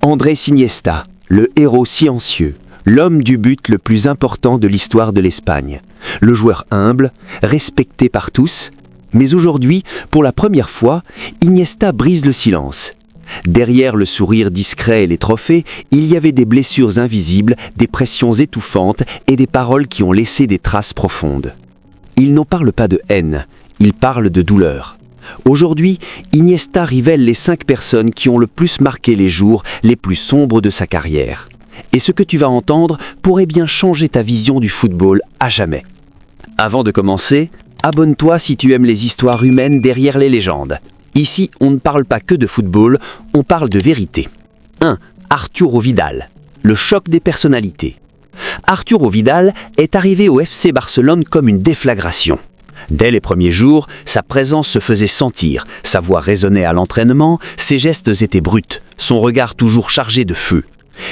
Andrés Iniesta, le héros silencieux, l'homme du but le plus important de l'histoire de l'Espagne. Le joueur humble, respecté par tous. Mais aujourd'hui, pour la première fois, Iniesta brise le silence. Derrière le sourire discret et les trophées, il y avait des blessures invisibles, des pressions étouffantes et des paroles qui ont laissé des traces profondes. Il n'en parle pas de haine, il parle de douleur. Aujourd'hui, Iniesta révèle les 5 personnes qui ont le plus marqué les jours les plus sombres de sa carrière. Et ce que tu vas entendre pourrait bien changer ta vision du football à jamais. Avant de commencer, abonne-toi si tu aimes les histoires humaines derrière les légendes. Ici, on ne parle pas que de football, on parle de vérité. 1. Arturo Vidal, le choc des personnalités. Arturo Vidal est arrivé au FC Barcelone comme une déflagration. Dès les premiers jours, sa présence se faisait sentir, sa voix résonnait à l'entraînement, ses gestes étaient bruts, son regard toujours chargé de feu.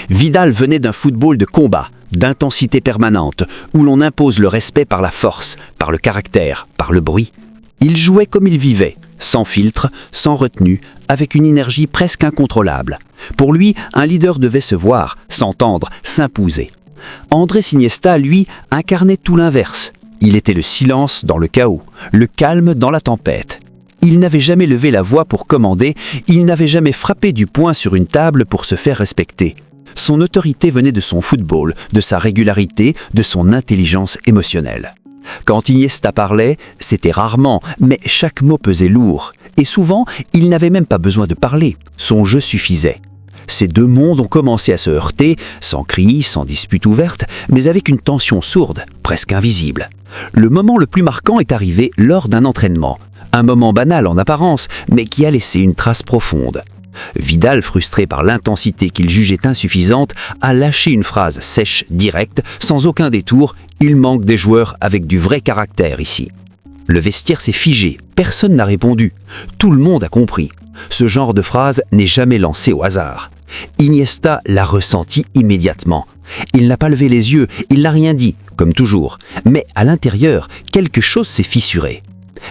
Vidal venait d'un football de combat, d'intensité permanente, où l'on impose le respect par la force, par le caractère, par le bruit. Il jouait comme il vivait, sans filtre, sans retenue, avec une énergie presque incontrôlable. Pour lui, un leader devait se voir, s'entendre, s'imposer. Andrés Iniesta, lui, incarnait tout l'inverse. Il était le silence dans le chaos, le calme dans la tempête. Il n'avait jamais levé la voix pour commander, il n'avait jamais frappé du poing sur une table pour se faire respecter. Son autorité venait de son football, de sa régularité, de son intelligence émotionnelle. Quand Iniesta parlait, c'était rarement, mais chaque mot pesait lourd. Et souvent, il n'avait même pas besoin de parler, son jeu suffisait. Ces deux mondes ont commencé à se heurter, sans cris, sans dispute ouverte, mais avec une tension sourde, presque invisible. Le moment le plus marquant est arrivé lors d'un entraînement. Un moment banal en apparence, mais qui a laissé une trace profonde. Vidal, frustré par l'intensité qu'il jugeait insuffisante, a lâché une phrase sèche, directe, sans aucun détour. Il manque des joueurs avec du vrai caractère ici. Le vestiaire s'est figé, personne n'a répondu. Tout le monde a compris. Ce genre de phrase n'est jamais lancé au hasard. Iniesta l'a ressenti immédiatement. Il n'a pas levé les yeux, il n'a rien dit, comme toujours. Mais à l'intérieur, quelque chose s'est fissuré.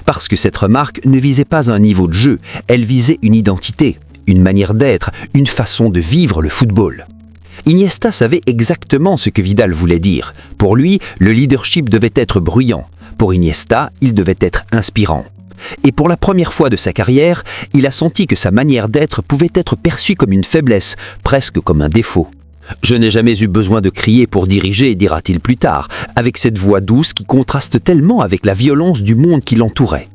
Parce que cette remarque ne visait pas un niveau de jeu, elle visait une identité, une manière d'être, une façon de vivre le football. Iniesta savait exactement ce que Vidal voulait dire. Pour lui, le leadership devait être bruyant. Pour Iniesta, il devait être inspirant. Et pour la première fois de sa carrière, il a senti que sa manière d'être pouvait être perçue comme une faiblesse, presque comme un défaut. « Je n'ai jamais eu besoin de crier pour diriger », dira-t-il plus tard, avec cette voix douce qui contraste tellement avec la violence du monde qui l'entourait.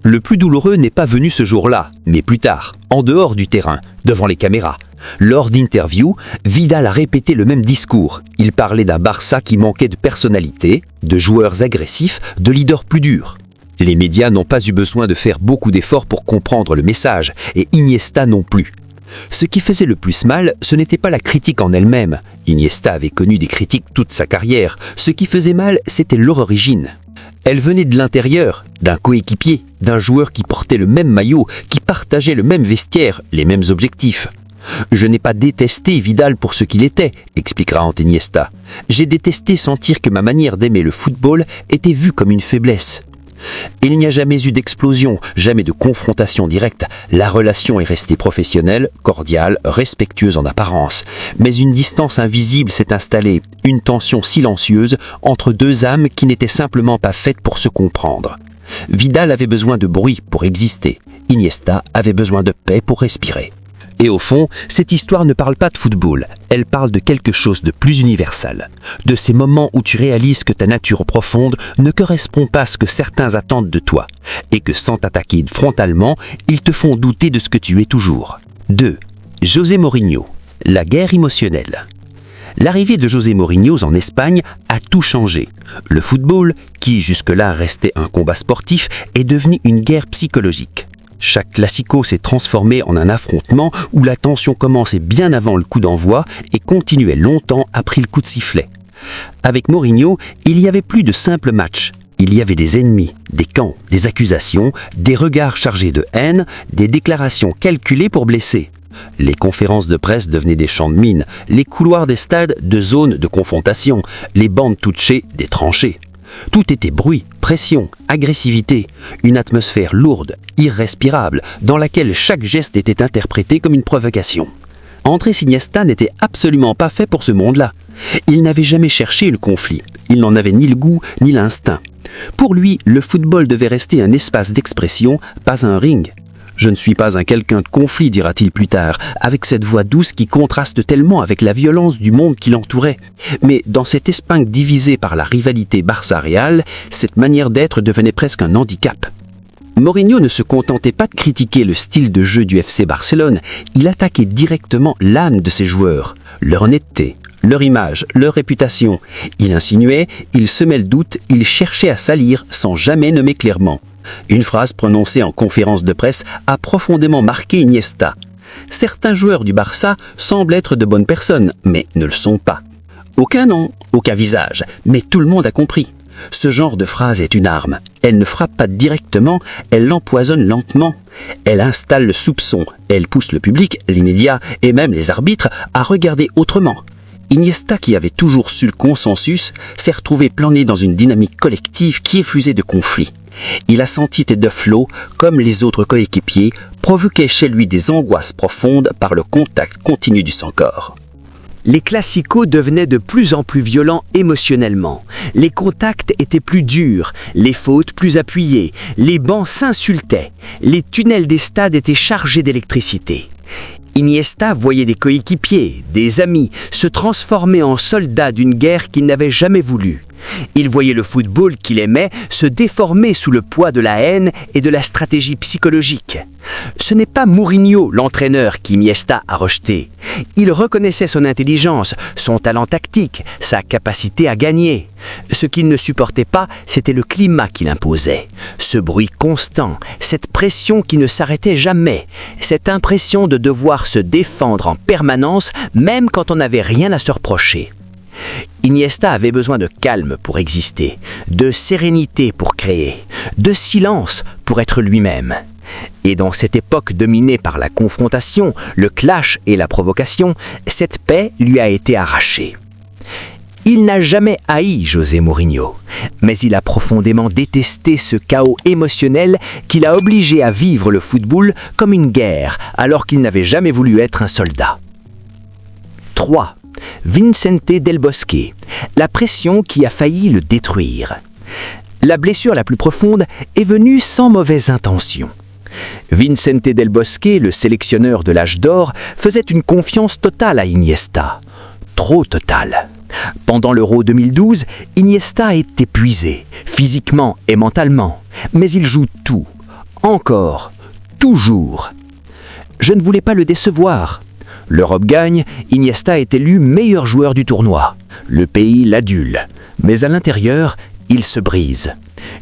Le plus douloureux n'est pas venu ce jour-là, mais plus tard, en dehors du terrain, devant les caméras. Lors d'interviews, Vidal a répété le même discours. Il parlait d'un Barça qui manquait de personnalité, de joueurs agressifs, de leaders plus durs. Les médias n'ont pas eu besoin de faire beaucoup d'efforts pour comprendre le message, et Iniesta non plus. Ce qui faisait le plus mal, ce n'était pas la critique en elle-même. Iniesta avait connu des critiques toute sa carrière. Ce qui faisait mal, c'était leur origine. Elle venait de l'intérieur, d'un coéquipier, d'un joueur qui portait le même maillot, qui partageait le même vestiaire, les mêmes objectifs. « Je n'ai pas détesté Vidal pour ce qu'il était », expliquera Iniesta. « J'ai détesté sentir que ma manière d'aimer le football était vue comme une faiblesse. » Il n'y a jamais eu d'explosion, jamais de confrontation directe. La relation est restée professionnelle, cordiale, respectueuse en apparence. Mais une distance invisible s'est installée, une tension silencieuse entre deux âmes qui n'étaient simplement pas faites pour se comprendre. Vidal avait besoin de bruit pour exister. Iniesta avait besoin de paix pour respirer. Et au fond, cette histoire ne parle pas de football, elle parle de quelque chose de plus universel. De ces moments où tu réalises que ta nature profonde ne correspond pas à ce que certains attendent de toi, et que sans t'attaquer frontalement, ils te font douter de ce que tu es toujours. 2. José Mourinho, la guerre émotionnelle. L'arrivée de José Mourinho en Espagne a tout changé. Le football, qui jusque-là restait un combat sportif, est devenu une guerre psychologique. Chaque classico s'est transformé en un affrontement où la tension commençait bien avant le coup d'envoi et continuait longtemps après le coup de sifflet. Avec Mourinho, il y avait plus de simples matchs. Il y avait des ennemis, des camps, des accusations, des regards chargés de haine, des déclarations calculées pour blesser. Les conférences de presse devenaient des champs de mines, les couloirs des stades de zones de confrontation, les bandes touchées des tranchées. Tout était bruit, pression, agressivité, une atmosphère lourde, irrespirable, dans laquelle chaque geste était interprété comme une provocation. Andrés Iniesta n'était absolument pas fait pour ce monde-là. Il n'avait jamais cherché le conflit. Il n'en avait ni le goût ni l'instinct. Pour lui, le football devait rester un espace d'expression, pas un ring. « Je ne suis pas un quelqu'un de conflit », dira-t-il plus tard, avec cette voix douce qui contraste tellement avec la violence du monde qui l'entourait. Mais dans cette Espagne divisée par la rivalité Barça-Real, cette manière d'être devenait presque un handicap. Mourinho ne se contentait pas de critiquer le style de jeu du FC Barcelone, il attaquait directement l'âme de ses joueurs, leur honnêteté, leur image, leur réputation. Il insinuait, il semait le doute, il cherchait à salir sans jamais nommer clairement. Une phrase prononcée en conférence de presse a profondément marqué Iniesta. Certains joueurs du Barça semblent être de bonnes personnes, mais ne le sont pas. Aucun nom, aucun visage, mais tout le monde a compris. Ce genre de phrase est une arme. Elle ne frappe pas directement, elle l'empoisonne lentement. Elle installe le soupçon, elle pousse le public, l'immédiat et même les arbitres à regarder autrement. Iniesta, qui avait toujours su le consensus, s'est retrouvé plané dans une dynamique collective qui effusait de conflits. Il a senti Tête Flo, comme les autres coéquipiers, provoquer chez lui des angoisses profondes par le contact continu du sang-corps. Les classicos devenaient de plus en plus violents émotionnellement. Les contacts étaient plus durs, les fautes plus appuyées, les bancs s'insultaient, les tunnels des stades étaient chargés d'électricité. Iniesta voyait des coéquipiers, des amis, se transformer en soldats d'une guerre qu'il n'avait jamais voulu. Il voyait le football qu'il aimait se déformer sous le poids de la haine et de la stratégie psychologique. Ce n'est pas Mourinho, l'entraîneur, qu'Iniesta a rejeté. Il reconnaissait son intelligence, son talent tactique, sa capacité à gagner. Ce qu'il ne supportait pas, c'était le climat qu'il imposait. Ce bruit constant, cette pression qui ne s'arrêtait jamais, cette impression de devoir se défendre en permanence, même quand on n'avait rien à se reprocher. Iniesta avait besoin de calme pour exister, de sérénité pour créer, de silence pour être lui-même. Et dans cette époque dominée par la confrontation, le clash et la provocation, cette paix lui a été arrachée. Il n'a jamais haï José Mourinho, mais il a profondément détesté ce chaos émotionnel qui l'a obligé à vivre le football comme une guerre, alors qu'il n'avait jamais voulu être un soldat. 3. Vicente Del Bosque, la pression qui a failli le détruire. La blessure la plus profonde est venue sans mauvaise intention. Vicente Del Bosque, le sélectionneur de l'âge d'or, faisait une confiance totale à Iniesta. Trop totale. Pendant l'Euro 2012, Iniesta est épuisé, physiquement et mentalement, mais il joue tout, encore, toujours. Je ne voulais pas le décevoir. L'Europe gagne, Iniesta est élu meilleur joueur du tournoi. Le pays l'adule, mais à l'intérieur, il se brise.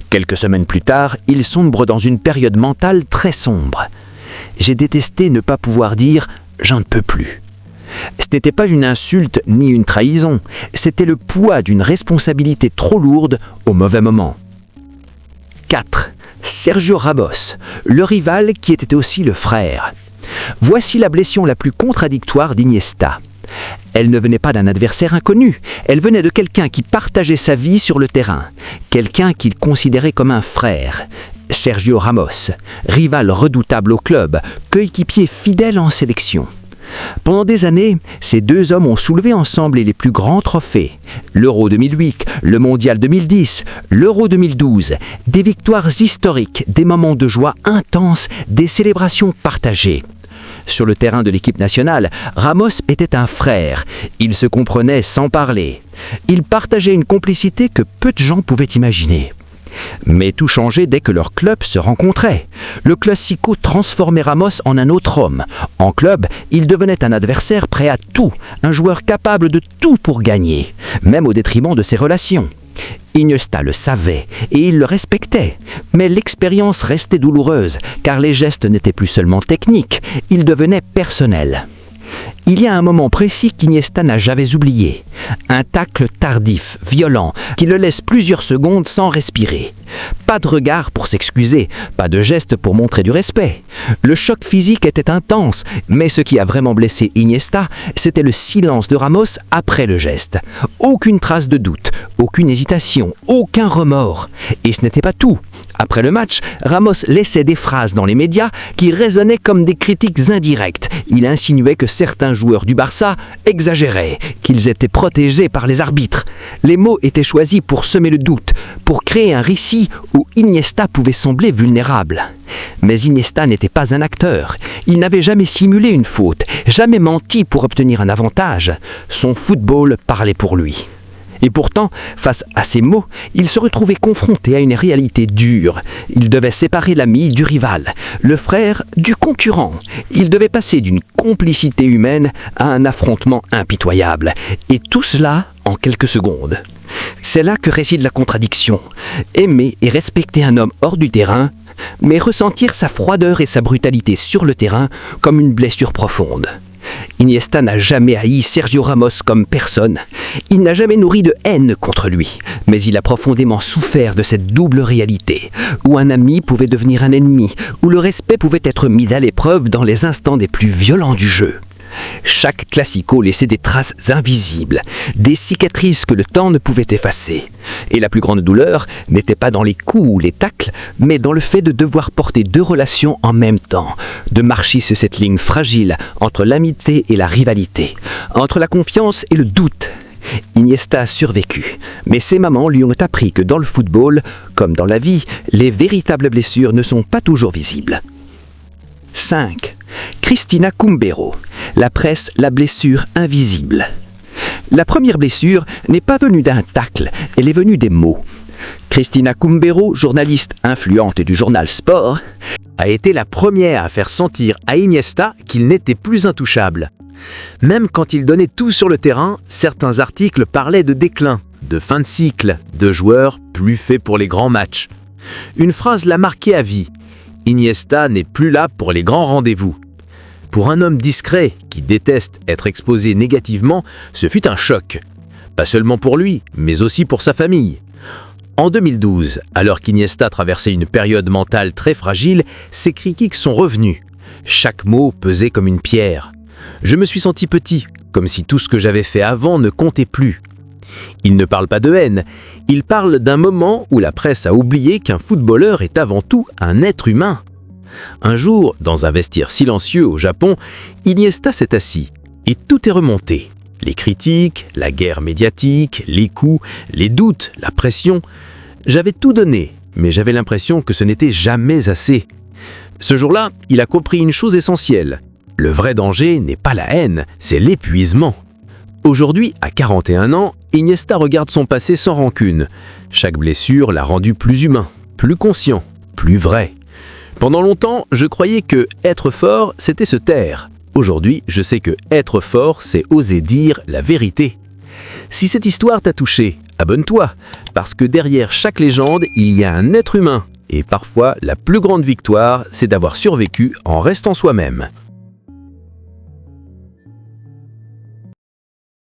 Quelques semaines plus tard, il sombre dans une période mentale très sombre. J'ai détesté ne pas pouvoir dire « j'en ne peux plus ». Ce n'était pas une insulte ni une trahison, c'était le poids d'une responsabilité trop lourde au mauvais moment. 4. Sergio Ramos, le rival qui était aussi le frère. Voici la blessure la plus contradictoire d'Iniesta. Elle ne venait pas d'un adversaire inconnu, elle venait de quelqu'un qui partageait sa vie sur le terrain, quelqu'un qu'il considérait comme un frère. Sergio Ramos, rival redoutable au club, coéquipier fidèle en sélection. Pendant des années, ces deux hommes ont soulevé ensemble les plus grands trophées. L'Euro 2008, le Mondial 2010, l'Euro 2012, des victoires historiques, des moments de joie intenses, des célébrations partagées. Sur le terrain de l'équipe nationale, Ramos était un frère. Ils se comprenaient sans parler. Ils partageaient une complicité que peu de gens pouvaient imaginer. Mais tout changeait dès que leur club se rencontrait. Le Classico transformait Ramos en un autre homme. En club, il devenait un adversaire prêt à tout, un joueur capable de tout pour gagner, même au détriment de ses relations. Iniesta le savait et il le respectait, mais l'expérience restait douloureuse car les gestes n'étaient plus seulement techniques, ils devenaient personnels. Il y a un moment précis qu'Iniesta n'a jamais oublié. Un tacle tardif, violent, qui le laisse plusieurs secondes sans respirer. Pas de regard pour s'excuser, pas de geste pour montrer du respect. Le choc physique était intense, mais ce qui a vraiment blessé Iniesta, c'était le silence de Ramos après le geste. Aucune trace de doute, aucune hésitation, aucun remords. Et ce n'était pas tout. Après le match, Ramos laissait des phrases dans les médias qui résonnaient comme des critiques indirectes. Il insinuait que certains joueurs du Barça exagéraient, qu'ils étaient protégés par les arbitres. Les mots étaient choisis pour semer le doute, pour créer un récit où Iniesta pouvait sembler vulnérable. Mais Iniesta n'était pas un acteur. Il n'avait jamais simulé une faute, jamais menti pour obtenir un avantage. Son football parlait pour lui. Et pourtant, face à ces mots, il se retrouvait confronté à une réalité dure. Il devait séparer l'ami du rival, le frère du concurrent. Il devait passer d'une complicité humaine à un affrontement impitoyable. Et tout cela en quelques secondes. C'est là que réside la contradiction. Aimer et respecter un homme hors du terrain, mais ressentir sa froideur et sa brutalité sur le terrain comme une blessure profonde. Iniesta n'a jamais haï Sergio Ramos comme personne. Il n'a jamais nourri de haine contre lui. Mais il a profondément souffert de cette double réalité, où un ami pouvait devenir un ennemi, où le respect pouvait être mis à l'épreuve dans les instants les plus violents du jeu. Chaque classico laissait des traces invisibles, des cicatrices que le temps ne pouvait effacer. Et la plus grande douleur n'était pas dans les coups ou les tacles, mais dans le fait de devoir porter deux relations en même temps, de marcher sur cette ligne fragile entre l'amitié et la rivalité, entre la confiance et le doute. Iniesta a survécu, mais ses mamans lui ont appris que dans le football, comme dans la vie, les véritables blessures ne sont pas toujours visibles. 5. Cristina Cumbero. La presse, la blessure invisible. La première blessure n'est pas venue d'un tacle, elle est venue des mots. Cristina Cumbero, journaliste influente du journal Sport, a été la première à faire sentir à Iniesta qu'il n'était plus intouchable. Même quand il donnait tout sur le terrain, certains articles parlaient de déclin, de fin de cycle, de joueurs plus faits pour les grands matchs. Une phrase l'a marqué à vie. Iniesta n'est plus là pour les grands rendez-vous. Pour un homme discret qui déteste être exposé négativement, ce fut un choc. Pas seulement pour lui, mais aussi pour sa famille. En 2012, alors qu'Iniesta traversait une période mentale très fragile, ses critiques sont revenus. Chaque mot pesait comme une pierre. Je me suis senti petit, comme si tout ce que j'avais fait avant ne comptait plus. Il ne parle pas de haine, il parle d'un moment où la presse a oublié qu'un footballeur est avant tout un être humain. Un jour, dans un vestiaire silencieux au Japon, Iniesta s'est assis et tout est remonté. Les critiques, la guerre médiatique, les coups, les doutes, la pression. J'avais tout donné, mais j'avais l'impression que ce n'était jamais assez. Ce jour-là, il a compris une chose essentielle. Le vrai danger n'est pas la haine, c'est l'épuisement. Aujourd'hui, à 41 ans, Iniesta regarde son passé sans rancune. Chaque blessure l'a rendu plus humain, plus conscient, plus vrai. Pendant longtemps, je croyais que être fort, c'était se taire. Aujourd'hui, je sais que être fort, c'est oser dire la vérité. Si cette histoire t'a touché, abonne-toi, parce que derrière chaque légende, il y a un être humain. Et parfois, la plus grande victoire, c'est d'avoir survécu en restant soi-même.